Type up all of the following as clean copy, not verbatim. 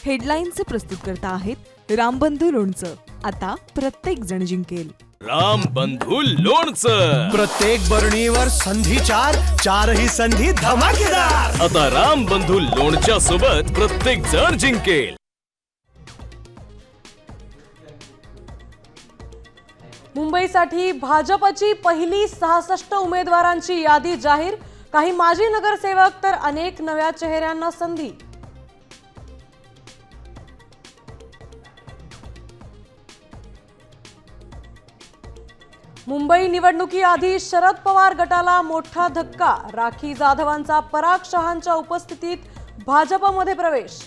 हेडलाईन्सचे प्रस्तुतकर्ता आहेत रामबंधू लोणचं. आता प्रत्येक जण जिंकेल. रामबंधू लोणचं. प्रत्येक बरणीवर संधी चार, चारही संधी धमाकेदार. आता रामबंधू लोणच्या सोबत प्रत्येक जण जिंकेल. मुंबईसाठी भाजपची पहिली 66 उमेदवारांची यादी जाहीर. काही माजी नगरसेवक तर अनेक नव्या चेहऱ्यांना संधी. मुंबई निवडणुकीआधी शरद पवार गटाला मोठा धक्का. राखी जाधवांचा पराग शहांच्या उपस्थितीत भाजपमध्ये प्रवेश.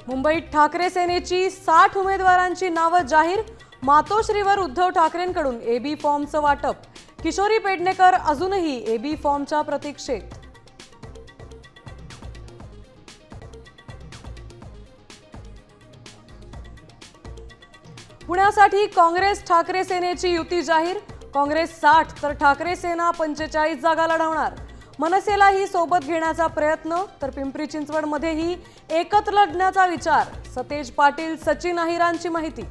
मुंबईत ठाकरे सेनेची 60 उमेदवारांची नावं जाहीर. मातोश्रीवर उद्धव ठाकरेंकडून एबी फॉर्मचं वाटप. किशोरी पेडणेकर अजूनही एबी फॉर्मच्या प्रतीक्षेत. पुण्यासाठी काँग्रेस ठाकरे सेनेची युती जाहीर. काँग्रेस 60 तर ठाकरे सेना 45 जागा लढवणार. मनसेलाही सोबत घेण्याचा प्रयत्न, तर पिंपरी चिंचवडमध्येही एकत्र लढण्याचा विचार. सतेज पाटील सचिन अहिरांची माहिती.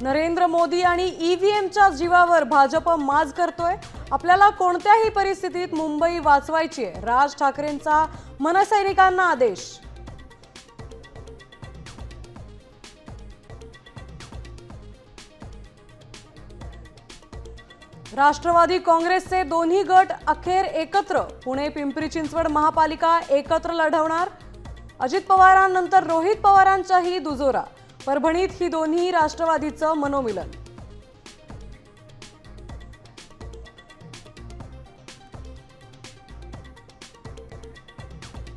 नरेंद्र मोदी आणि ईव्हीएमच्या जीवावर भाजप माज करतोय. आपल्याला कोणत्याही परिस्थितीत मुंबई वाचवायची आहे. राज ठाकरेंचा मनसैनिकांना आदेश. राष्ट्रवादी काँग्रेसचे दोन्ही गट अखेर एकत्र. पुणे पिंपरी चिंचवड महापालिका एकत्र लढवणार. अजित पवारांनंतर रोहित पवारांचाही दुजोरा. परभणीत ही दोन्ही राष्ट्रवादीचं मनोमिलन.